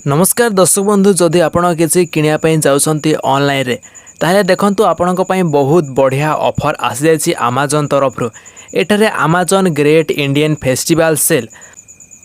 नमस्कार दर्शक बंधु जदि आपण किसी किणापी जाऊँच ऑनलाइन रे ताहले देखंतु आपणक पई बहुत बढ़िया ऑफर आसी जाइछि अमेजन तरफ एठारे Amazon great Indian festival sale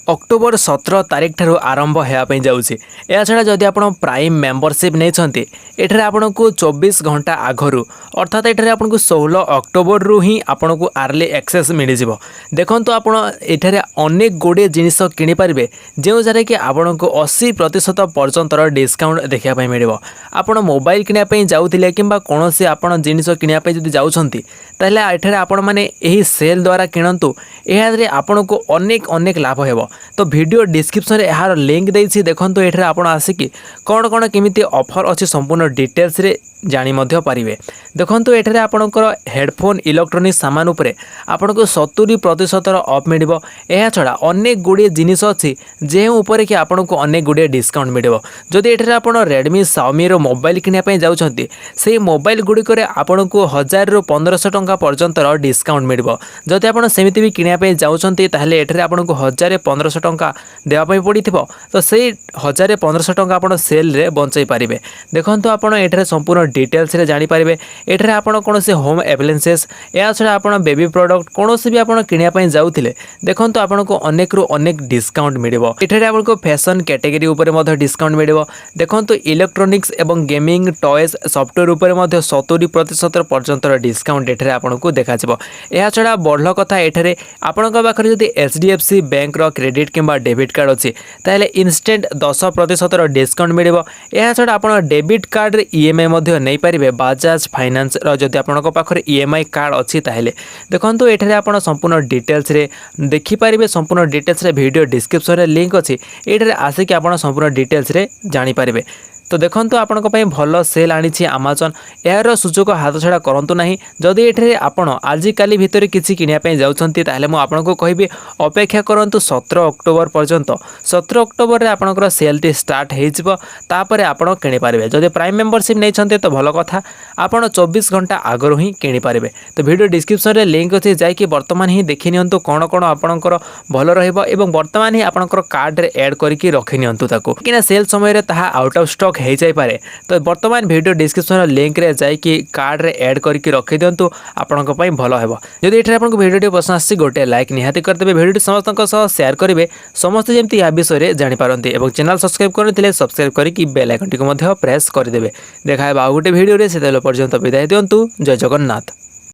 October 17 तारीख ठारू आरंभ होगापी जाऊँगी। या छड़ा जदि आप प्राइम मेंबरशिप नहीं एठारे आपन को 24 घंटा आगरू अर्थात एठारे आपन को 16 अक्टोबर रु ही आपन को अर्ली एक्सेस मिल जाव। देखंतु आप एठारे अनेक गुड़े जिनिस किनि पारिबे जो जारे कि आपन को 80% पर्यंत डिस्काउंट देखा मिल। आपन मोबाइल किनिया पई जाउथिले किंबा कोनोसी आपन जिनिस किनिया पई जदि जाउछंती ताहले एठारे आपन माने एही सेल द्वारा किणंतु एहारे आपन को अनेक अनेक लाभ हेबो। तो वीडियो डिस्क्रिप्शन रे यार लिंक देछि देखंतु एठारे आपन आसिकी कोन कोन केमिति ऑफर अछि संपूर्ण डिटेल्स रे जानी मध्य पारिबे। देखंतु एठारे आपनकर हेडफोन इलेक्ट्रॉनिक सामान उपरे आपनको 70% ऑफ मिलिबो। एहा छड़ा अनेक गुड़िए जिनिस अछि जे ऊपर कि आपनको अनेक गुड़िए डिस्काउंट मिलिबो। जदि एठारे आपण रेडमी Xiaomi रो मोबाइल किनिया पई जाउछंती सेही मोबाइल गुडी करे आपनको 1000 रु 1500 टंका पर्यंत डिस्काउंट मिलिबो। जदि आपण सेमिति भी किनिया पई जाउछंती ताहले एठारे आपनको 1000 1500 टंका देवा पई पड़िथिबो तो सेही 1000 1500 टंका आपण सेल रे बंचाई पारिबे। देखंतु आपण एठारे संपूर्ण डिटेल्स रे जानि पारिबे। एठारे आपण कोनोसी होम एप्लायंसेस या छडा आपण बेबी प्रोडक्ट कोनोसी भी आपण किनिया पई जाउथिले देखंतु आपनको अनेक रु अनेक डिस्काउंट मिलिबो। एठारे आपनको फैशन कैटेगरी ऊपर मध्ये डिस्काउंट मिलिबो। देखंतु इलेक्ट्रॉनिक्स एवं गेमिंग टॉयज सॉफ्टवेयर ऊपर मध्ये 70% पर्यंत डिस्काउंट एठारे आपनको देखा जिवो। या छडा बढलो कथा एठारे आपनक पाखरे जदि HDFC बैंक रो क्रेडिट किंबा डेबिट कार्ड अछि ताले इंस्टेंट 10% डिस्काउंट मिलिबो। या छडा आपण डेबिट कार्ड रे EMI मध्ये नहीं पारिबे। बजाज फाइनेंस रो जदि आपनक पाखरे EMI कार्ड अछि ताहेले देखंतु एठारे आपण संपूर्ण डिटेल्स रे देखि पारिबे। संपूर्ण डिटेल्स रे वीडियो डिस्क्रिप्शन रे लिंक अछि एठारे आसे कि आपण संपूर्ण डिटेल्स रे जानि पारिबे। तो देखंतु आपनक पई भलो सेल आनिछि अमेजन यार सुजोग हाथ छड़ा करंतु नाही। जदि एठरे आपण आजि काली भितर किछि किनिया पई जाउछंती ताहले मु आपनको कहिबे अपेक्षा करंतु 17 अक्टोबर पर्यंत। 17 अक्टोबर रे आपनकर सेल टी स्टार्ट हेइ जिवो तापरे आपण किनि पारिबे। जदि प्राइम मेंबरशिप नै छन्ते तो भलो कथा आपण 24 घंटा आगरो ही किनि पारिबे। तो वीडियो डिस्क्रिप्शन रे लिंक अछि जाय कि वर्तमान ही देखि नियंतु कोन कोन आपनकर भलो रहइबो एवं वर्तमान ही आपनकर कार्ड रे ऐड करिकि रखि नियंतु ताको किना सेल समय रे ताहा आउट ऑफ स्टॉक हो जाई पारे। तो वर्तमान वीडियो डिस्क्रिप्शन लिंक रे जाई कि कार्ड रे ऐड करके रखि दियंतु आपनक पई भलो हेबो। जदि एठारे आपनको वीडियो पसंद आसी गोटे लाइक निहाती कर देबे। वीडियो समस्तक सह शेयर करिवे समस्त जेमति या विषय रे जानि पारंती एवं चैनल सब्सक्राइब करथिले सब्सक्राइब करिकि बेल आइकन टिको मध्ये प्रेस कर देबे। देखाय बा गोटे वीडियो रे सेतेलो पर्यंत विदाय दियंतु। जय जगन्नाथ।